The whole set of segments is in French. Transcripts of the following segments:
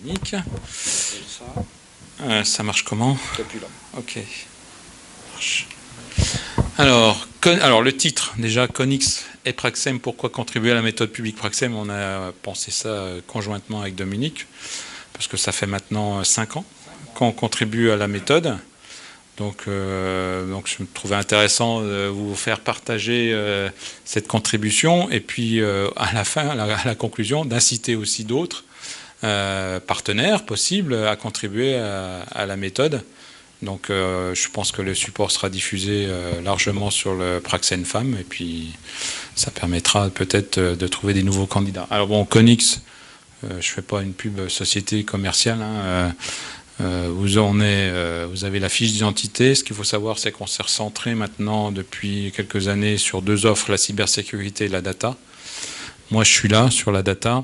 Dominique. Ça marche comment? Depuis là. Ok. Marche. Alors, le titre, déjà, Conix et Praxem, pourquoi contribuer à la méthode publique Praxem? On a pensé ça conjointement avec Dominique, parce que ça fait maintenant 5 ans qu'on contribue à la méthode. Donc, je me trouvais intéressant de vous faire partager cette contribution, et puis à la fin, à la conclusion, d'inciter aussi d'autres partenaires possibles à contribuer à la méthode. Donc je pense que le support sera diffusé largement sur le Praxen Femmes, et puis ça permettra peut-être de trouver des nouveaux candidats. Alors bon, Conix, je ne fais pas une pub société commerciale, hein, vous avez la fiche d'identité. Ce qu'il faut savoir, c'est qu'on s'est recentré maintenant depuis quelques années sur 2 offres, la cybersécurité et la data. Moi, je suis là sur la data,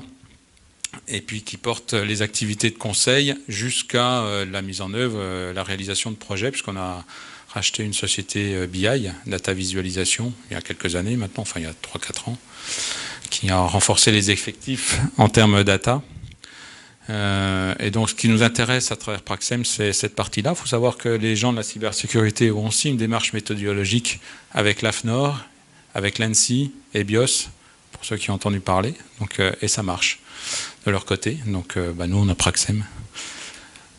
et puis qui porte les activités de conseil jusqu'à la mise en œuvre, la réalisation de projets, puisqu'on a racheté une société BI, Data Visualisation, il y a quelques années maintenant, enfin il y a 3-4 ans, qui a renforcé les effectifs en termes data. Et donc ce qui nous intéresse à travers Praxem, c'est cette partie-là. Il faut savoir que les gens de la cybersécurité ont aussi une démarche méthodologique avec l'AFNOR, avec l'ANSSI et BIOS, pour ceux qui ont entendu parler, donc, et ça marche de leur côté. Donc nous, on a Praxem.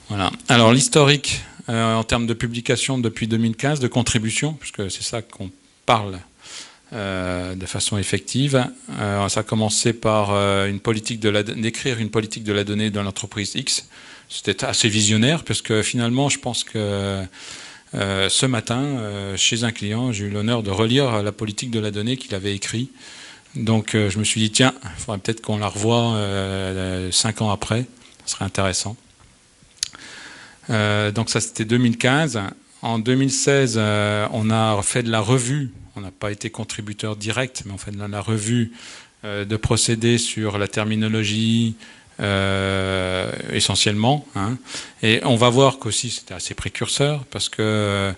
Voilà. Alors l'historique en termes de publication depuis 2015, de contribution, puisque c'est ça qu'on parle de façon effective. Ça a commencé par d'écrire une politique de la donnée dans l'entreprise X. C'était assez visionnaire, parce que finalement, je pense que ce matin, chez un client, j'ai eu l'honneur de relire la politique de la donnée qu'il avait écrite. Donc je me suis dit, tiens, il faudrait peut-être qu'on la revoie 5 ans après, ce serait intéressant. Donc ça, c'était 2015. En 2016, on a fait de la revue. On n'a pas été contributeur direct, mais on fait de la revue de procédés sur la terminologie essentiellement. Hein. Et on va voir qu'aussi c'était assez précurseur, parce que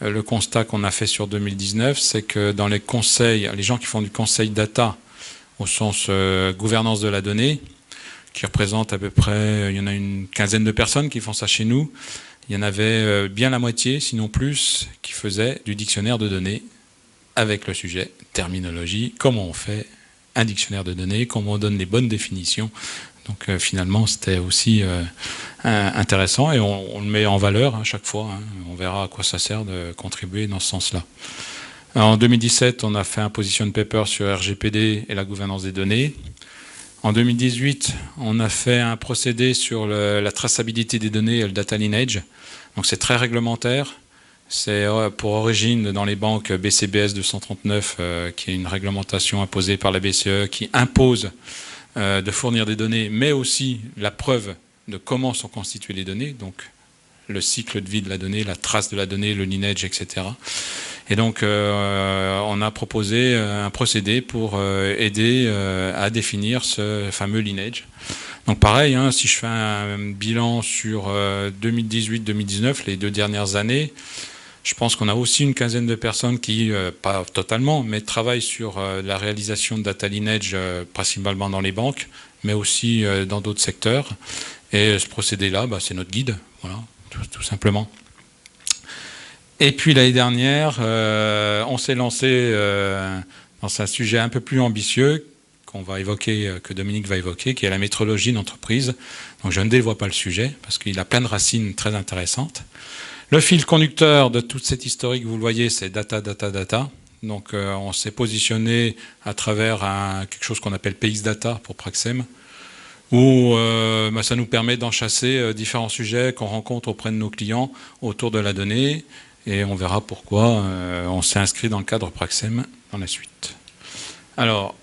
le constat qu'on a fait sur 2019, c'est que dans les conseils, les gens qui font du conseil data, au sens gouvernance de la donnée, qui représentent à peu près, il y en a une quinzaine de personnes qui font ça chez nous, il y en avait bien la moitié, sinon plus, qui faisaient du dictionnaire de données avec le sujet terminologie, comment on fait un dictionnaire de données, comment on donne les bonnes définitions. Donc finalement, c'était aussi intéressant, et on le met en valeur à chaque fois. Hein. On verra à quoi ça sert de contribuer dans ce sens-là. En 2017, on a fait un position paper sur RGPD et la gouvernance des données. En 2018, on a fait un procédé sur la traçabilité des données et le data lineage. Donc c'est très réglementaire. C'est pour origine dans les banques BCBS 239, qui est une réglementation imposée par la BCE, qui impose de fournir des données, mais aussi la preuve de comment sont constituées les données, donc le cycle de vie de la donnée, la trace de la donnée, le lineage, etc. Et donc on a proposé un procédé pour aider à définir ce fameux lineage. Donc pareil, hein, si je fais un bilan sur 2018-2019, les 2 dernières années, je pense qu'on a aussi une quinzaine de personnes qui, pas totalement, mais travaillent sur la réalisation de data lineage, principalement dans les banques, mais aussi dans d'autres secteurs. Et ce procédé-là, c'est notre guide, voilà, tout simplement. Et puis l'année dernière, on s'est lancé dans un sujet un peu plus ambitieux qu'on va évoquer, que Dominique va évoquer, qui est la métrologie d'entreprise. Donc je ne dévoile pas le sujet, parce qu'il a plein de racines très intéressantes. Le fil conducteur de toute cette historique, vous le voyez, c'est data, data, data. Donc on s'est positionné à travers quelque chose qu'on appelle PX Data pour Praxem, où ça nous permet d'enchasser différents sujets qu'on rencontre auprès de nos clients autour de la donnée, et on verra pourquoi on s'est inscrit dans le cadre Praxem dans la suite. Alors,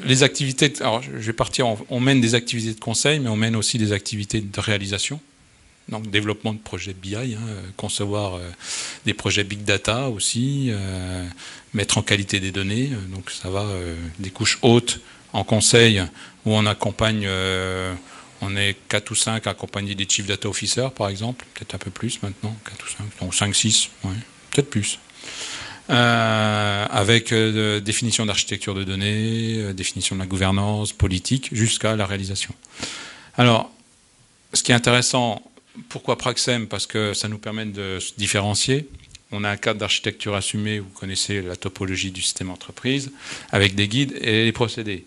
les activités, alors je vais partir, on mène des activités de conseil, mais on mène aussi des activités de réalisation. Donc développement de projets BI, hein, concevoir des projets Big Data aussi, mettre en qualité des données. Donc ça va des couches hautes en conseil, où on accompagne, on est 4 ou 5 à accompagner des Chief Data Officers par exemple, peut-être un peu plus maintenant, 4 ou 5, donc 5-6, ouais, peut-être plus. Avec définition d'architecture de données, définition de la gouvernance politique, jusqu'à la réalisation. Alors, ce qui est intéressant, pourquoi Praxem? Parce que ça nous permet de se différencier. On a un cadre d'architecture assumé, vous connaissez la topologie du système entreprise, avec des guides et les procédés.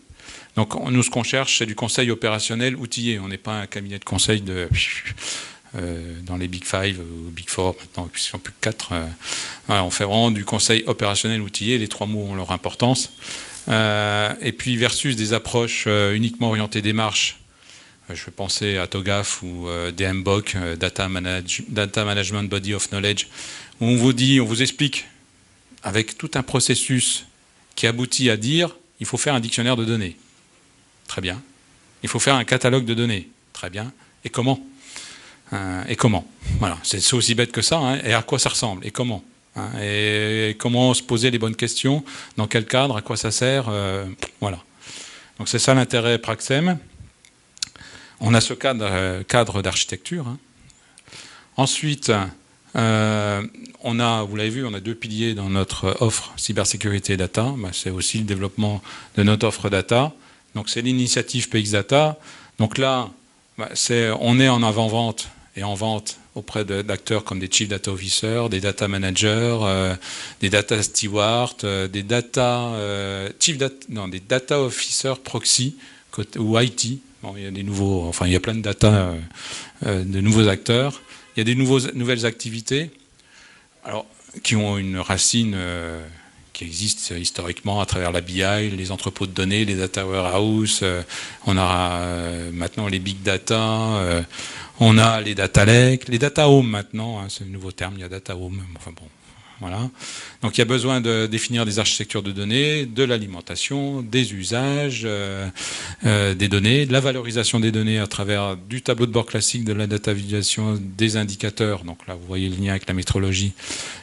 Donc nous, ce qu'on cherche, c'est du conseil opérationnel outillé. On n'est pas un cabinet de conseil dans les Big Five ou Big Four, maintenant, ils sont plus que 4. Voilà, on fait vraiment du conseil opérationnel outillé. Les 3 mots ont leur importance. Et puis versus des approches uniquement orientées démarche. Je vais penser à TOGAF ou DMBOK, Data Management Body of Knowledge, où on vous explique avec tout un processus qui aboutit à dire il faut faire un dictionnaire de données. Très bien. Il faut faire un catalogue de données. Très bien. Et comment? Voilà. C'est aussi bête que ça. Hein. Et à quoi ça ressemble? Et comment? Hein. Et comment se poser les bonnes questions? Dans quel cadre? À quoi ça sert? Voilà. Donc c'est ça l'intérêt Praxem. On a ce cadre d'architecture. Hein. Ensuite, on a, vous l'avez vu, on a 2 piliers dans notre offre cybersécurité et data. Ben, c'est aussi le développement de notre offre data. Donc c'est l'initiative PX Data. Donc là, ben, on est en avant-vente et en vente auprès d'acteurs comme des Chief Data Officers, des Data Managers, des Data Stewards, des Data Officers Proxy ou IT. Bon, il y a des nouveaux, enfin il y a plein de data, de nouveaux acteurs. Il y a des nouvelles activités, alors qui ont une racine qui existe historiquement à travers la BI, les entrepôts de données, les data warehouse. On a maintenant les big data, on a les data lake, les data home maintenant. Hein, c'est le nouveau terme. Il y a data home. Enfin bon. Voilà. Donc il y a besoin de définir des architectures de données, de l'alimentation, des usages des données, de la valorisation des données à travers du tableau de bord classique, de la data visualisation, des indicateurs. Donc là, vous voyez le lien avec la métrologie,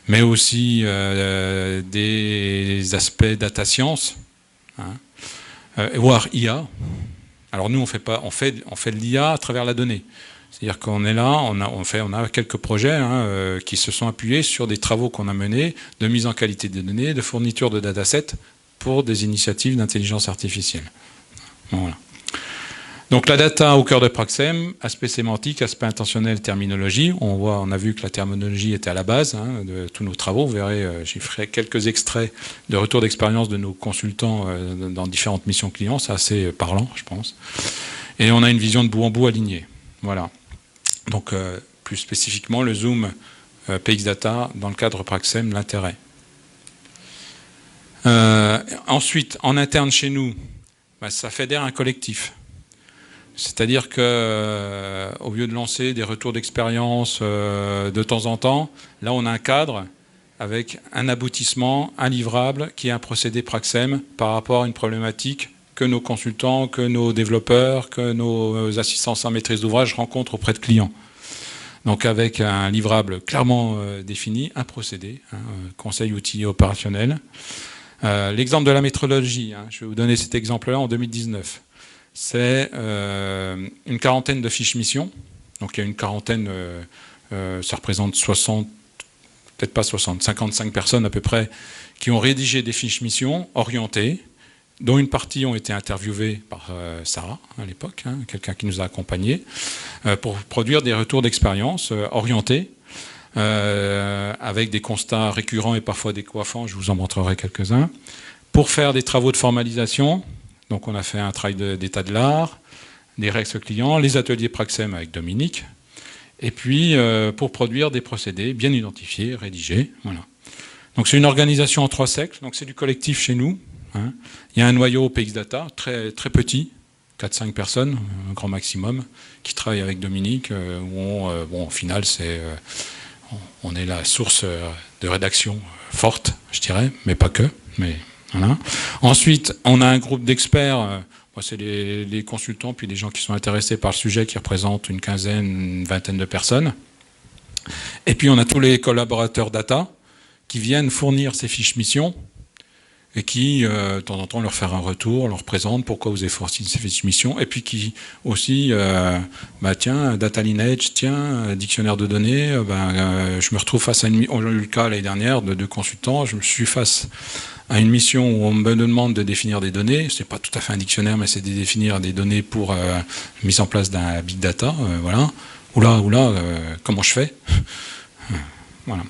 mais aussi des aspects data science, hein, voire IA. Alors nous, on fait de l'IA à travers la donnée. C'est-à-dire qu'on est là, on a quelques projets qui se sont appuyés sur des travaux qu'on a menés de mise en qualité des données, de fourniture de datasets pour des initiatives d'intelligence artificielle. Voilà. Donc la data au cœur de Praxem, aspect sémantique, aspect intentionnel, terminologie. On a vu que la terminologie était à la base de tous nos travaux. Vous verrez, j'ai fait quelques extraits de retour d'expérience de nos consultants dans différentes missions clients. C'est assez parlant, je pense. Et on a une vision de bout en bout alignée. Voilà. Donc, plus spécifiquement, le Zoom PX Data dans le cadre Praxem, l'intérêt. Ensuite, en interne chez nous, ça fédère un collectif. C'est-à-dire que, au lieu de lancer des retours d'expérience de temps en temps, là, on a un cadre avec un aboutissement, un livrable, qui est un procédé Praxem par rapport à une problématique que nos consultants, que nos développeurs, que nos assistants en maîtrise d'ouvrage rencontrent auprès de clients. Donc avec un livrable clairement défini, un procédé, conseil outillé opérationnel. L'exemple de la métrologie, je vais vous donner cet exemple-là en 2019. C'est une quarantaine de fiches mission. Donc il y a une quarantaine, ça représente 60, peut-être pas 60, 55 personnes à peu près, qui ont rédigé des fiches mission orientées, dont une partie ont été interviewées par Sarah à l'époque, quelqu'un qui nous a accompagnés, pour produire des retours d'expérience orientés, avec des constats récurrents et parfois décoiffants, je vous en montrerai quelques-uns, pour faire des travaux de formalisation. Donc on a fait un travail d'état de l'art, des règles clients, les ateliers Praxem avec Dominique, et puis pour produire des procédés bien identifiés, rédigés. Voilà. Donc c'est une organisation en 3 cercles, donc c'est du collectif chez nous. Il y a un noyau PX Data, très, très petit, 4-5 personnes, un grand maximum, qui travaillent avec Dominique, où au final, on est la source de rédaction forte, je dirais, mais pas que. Mais, voilà. Ensuite, on a un groupe d'experts, c'est les consultants, puis les gens qui sont intéressés par le sujet, qui représentent une quinzaine, une vingtaine de personnes. Et puis, on a tous les collaborateurs data qui viennent fournir ces fiches missions, et qui, de temps en temps, leur faire un retour, leur présente pourquoi vous avez fait cette mission, et puis qui aussi, tiens, data lineage, tiens, dictionnaire de données, je me retrouve face à une... On a eu le cas l'année dernière de 2 consultants, je me suis face à une mission où on me demande de définir des données, c'est pas tout à fait un dictionnaire, mais c'est de définir des données pour mise en place d'un big data, voilà. Oula, comment je fais? Voilà.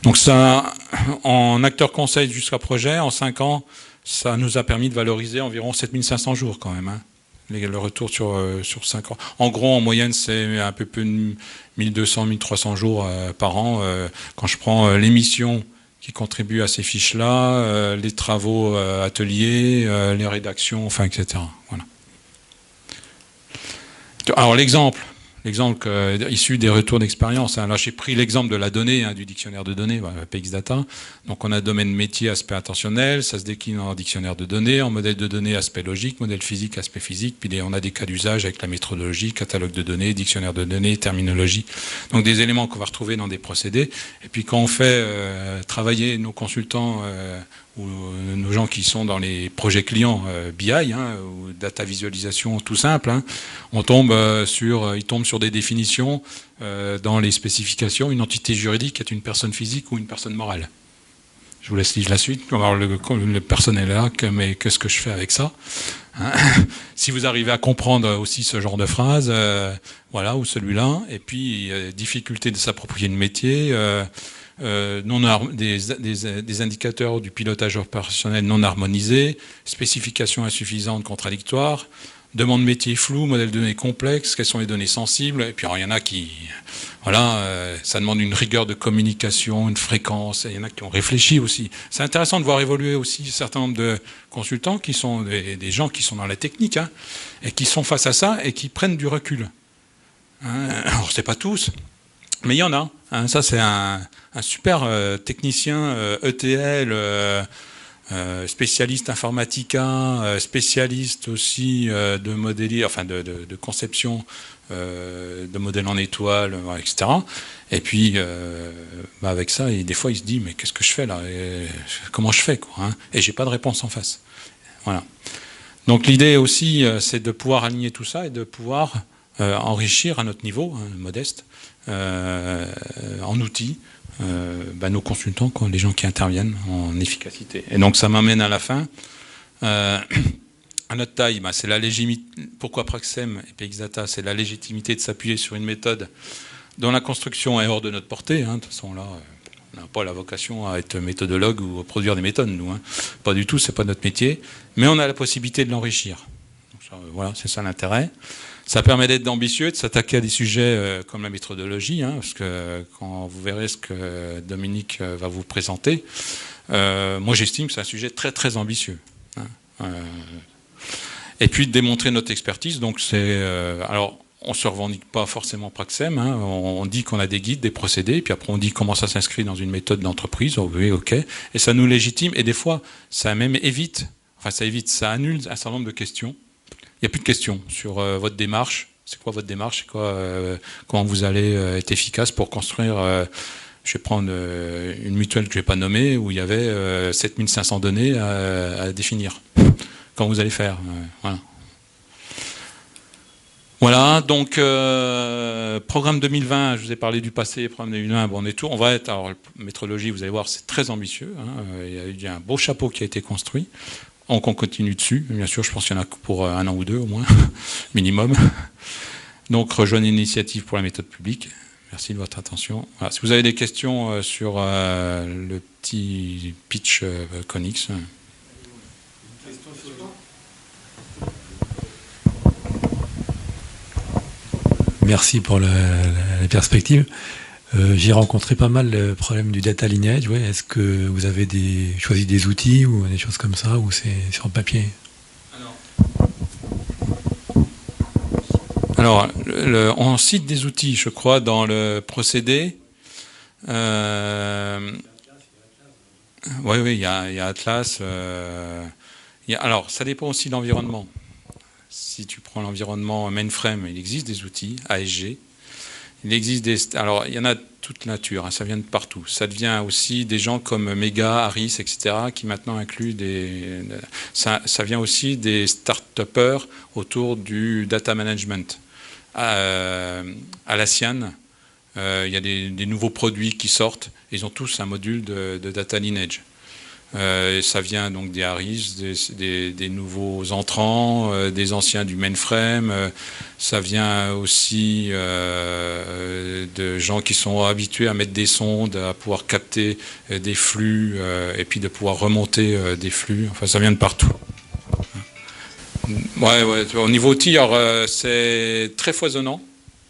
Donc ça, en acteur conseil jusqu'à projet, en 5 ans, ça nous a permis de valoriser environ 7500 jours quand même, hein, le retour sur 5 ans. En gros, en moyenne, c'est un peu plus de 1200, 1300 jours par an. Quand je prends l'émission qui contribue à ces fiches-là, les travaux ateliers, les rédactions, enfin, etc. Voilà. Alors l'exemple issu des retours d'expérience. Hein. Là, j'ai pris l'exemple de la donnée, hein, du dictionnaire de données, PX Data. Donc, on a domaine métier, aspect attentionnel. Ça se décline en dictionnaire de données, en modèle de données, aspect logique, modèle physique, aspect physique. Puis, on a des cas d'usage avec la méthodologie, catalogue de données, dictionnaire de données, terminologie. Donc, des éléments qu'on va retrouver dans des procédés. Et puis, quand on fait travailler nos consultants ou nos gens qui sont dans les projets clients BI, hein, ou data visualisation tout simple, hein, ils tombent sur des définitions dans les spécifications. Une entité juridique est une personne physique ou une personne morale. Je vous laisse lire la suite. Alors, le personne est là, mais qu'est-ce que je fais avec ça, hein? Si vous arrivez à comprendre aussi ce genre de phrase, voilà, ou celui-là, et puis difficulté de s'approprier le métier, des indicateurs du pilotage opérationnel non harmonisés, spécifications insuffisantes, contradictoires, demande métier floue, modèle de données complexe, quelles sont les données sensibles, et puis alors, il y en a qui, voilà, ça demande une rigueur de communication, une fréquence, et il y en a qui ont réfléchi aussi. C'est intéressant de voir évoluer aussi un certain nombre de consultants qui sont des gens qui sont dans la technique, hein, et qui sont face à ça et qui prennent du recul. Hein, alors, c'est pas tous, mais il y en a. Hein, ça, c'est un super technicien ETL, spécialiste informatica, spécialiste aussi de modélier, enfin de conception de modèles en étoile, etc. Et puis, avec ça, des fois, il se dit, mais qu'est-ce que je fais là? Comment je fais, quoi, hein? Et j'ai pas de réponse en face. Voilà. Donc l'idée aussi, c'est de pouvoir aligner tout ça et de pouvoir enrichir à notre niveau, hein, modeste, en outils, nos consultants, quoi, les gens qui interviennent en efficacité. Et donc ça m'amène à la fin. À notre taille, c'est la légitimité. Pourquoi Praxem et PX Data? C'est la légitimité de s'appuyer sur une méthode dont la construction est hors de notre portée. Hein. De toute façon, là, on n'a pas la vocation à être méthodologue ou à produire des méthodes, nous. Hein. Pas du tout, c'est pas notre métier. Mais on a la possibilité de l'enrichir. Voilà, c'est ça l'intérêt. Ça permet d'être ambitieux, de s'attaquer à des sujets comme la méthodologie, hein, parce que quand vous verrez ce que Dominique va vous présenter, moi j'estime que c'est un sujet très très ambitieux. Hein. Et puis de démontrer notre expertise. Donc c'est, alors on se revendique pas forcément Praxem, hein, on dit qu'on a des guides, des procédés, et puis après on dit comment ça s'inscrit dans une méthode d'entreprise. Oh, oui, ok, et ça nous légitime, et des fois ça même évite, ça annule un certain nombre de questions. Il n'y a plus de questions sur votre démarche. C'est quoi votre démarche? C'est quoi, comment vous allez être efficace pour construire... je vais prendre une mutuelle que je ne vais pas nommer, où il y avait 7500 données à définir. Comment vous allez faire? Voilà. Voilà, donc programme 2020, je vous ai parlé du passé, programme 2020, bon, on est tout. On va être, alors, métrologie, vous allez voir, c'est très ambitieux. Hein, il y a un beau chapeau qui a été construit. Donc on continue dessus. Bien sûr, je pense qu'il y en a pour 1 an ou 2 au moins, minimum. Donc rejoignez l'initiative pour la méthode publique. Merci de votre attention. Voilà. Si vous avez des questions sur le petit pitch Conix. Merci pour la perspective. J'ai rencontré pas mal le problème du data lineage. Ouais. Est-ce que vous avez choisi des outils ou des choses comme ça, ou c'est sur le papier? Alors on cite des outils, je crois, dans le procédé. Oui, il y a Atlas. Alors, ça dépend aussi de l'environnement. Si tu prends l'environnement mainframe, il existe des outils, ASG. Il existe alors, il y en a de toute nature, hein, ça vient de partout. Ça devient aussi des gens comme Mega, Harris, etc., qui maintenant incluent ça vient aussi des start-upers autour du data management. À la Sienne, il y a des nouveaux produits qui sortent. Ils ont tous un module de data lineage. Ça vient donc des Harris, des nouveaux entrants, des anciens du mainframe. Ça vient aussi de gens qui sont habitués à mettre des sondes, à pouvoir capter des flux et puis de pouvoir remonter des flux. Enfin, ça vient de partout. Ouais, au niveau tir, c'est très foisonnant.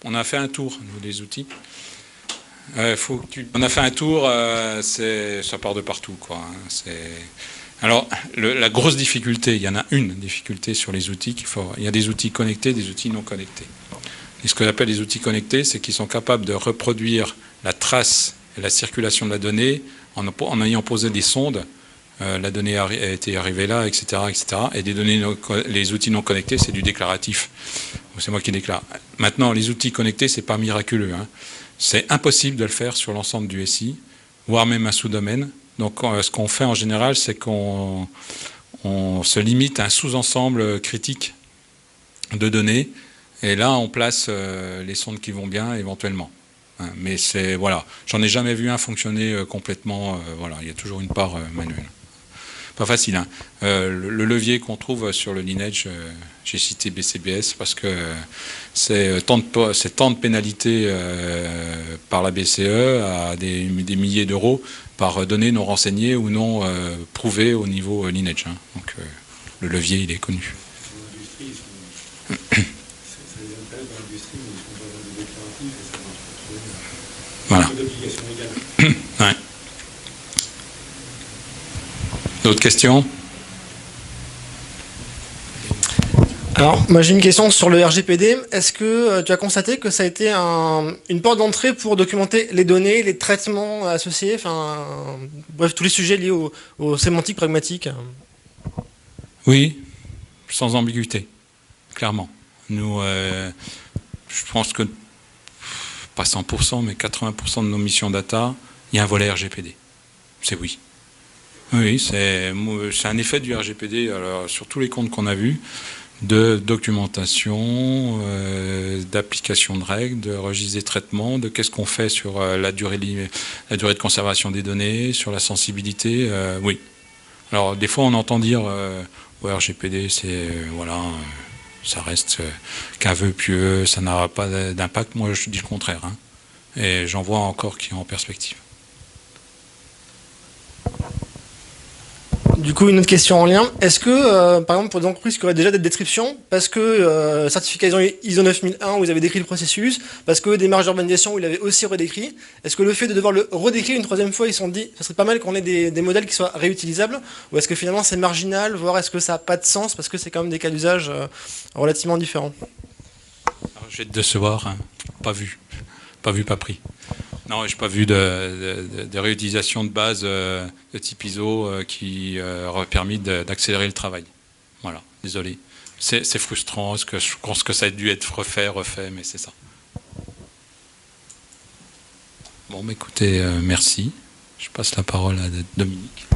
On a fait un tour au niveau des outils. On a fait un tour, ça part de partout, quoi. Alors, la grosse difficulté, il y en a une difficulté sur les outils il y a des outils connectés, des outils non connectés. Et ce que j'appelle les outils connectés, c'est qu'ils sont capables de reproduire la trace et la circulation de la donnée en ayant posé des sondes. La donnée a été arrivée là, etc., etc. Et les outils non connectés, c'est du déclaratif. C'est moi qui déclare. Maintenant, les outils connectés, c'est pas miraculeux, hein. C'est impossible de le faire sur l'ensemble du SI, voire même un sous-domaine. Donc, ce qu'on fait en général, c'est qu'on se limite à un sous-ensemble critique de données. Et là, on place les sondes qui vont bien, éventuellement. Mais voilà, j'en ai jamais vu un fonctionner complètement. Voilà, il y a toujours une part manuelle. Pas facile, hein. Le levier qu'on trouve sur le lineage, j'ai cité BCBS parce que c'est tant de pénalités par la BCE à des milliers d'euros par données non renseignées ou non prouvées au niveau lineage, hein. Donc le levier, il est connu. Voilà. Ouais. D'autres questions ? Alors, moi j'ai une question sur le RGPD. Est-ce que tu as constaté que ça a été une porte d'entrée pour documenter les données, les traitements associés, bref, tous les sujets liés aux sémantiques pragmatiques? Oui, sans ambiguïté, clairement. Nous, je pense que, pas 100%, mais 80% de nos missions data, il y a un volet RGPD. C'est oui. Oui, c'est un effet du RGPD alors, sur tous les comptes qu'on a vus, de documentation, d'application de règles, de registre des traitements, de qu'est-ce qu'on fait sur la durée de conservation des données, sur la sensibilité. Oui. Alors, des fois, on entend dire ouais, RGPD, c'est voilà, ça reste qu'un vœu pieux, ça n'aura pas d'impact. Moi, je dis le contraire, hein. Et j'en vois encore qui est en perspective. Du coup, une autre question en lien. Est-ce que, par exemple, pour des entreprises qui auraient déjà des descriptions, parce que certificat ISO 9001 où vous avez décrit le processus, parce que des marges d'urbanisation où il avait aussi redécrit, est-ce que le fait de devoir le redécrire une troisième fois, ils se sont dit, ça serait pas mal qu'on ait des modèles qui soient réutilisables, ou est-ce que finalement c'est marginal, voire est-ce que ça n'a pas de sens, parce que c'est quand même des cas d'usage relativement différents? Alors, je vais te décevoir, hein. Pas vu, pas pris. Non, je n'ai pas vu de réutilisation de base de type ISO qui aurait permis d'accélérer le travail. Voilà, désolé. C'est frustrant, je pense que ça a dû être refait, mais c'est ça. Bon, écoutez, merci. Je passe la parole à Dominique.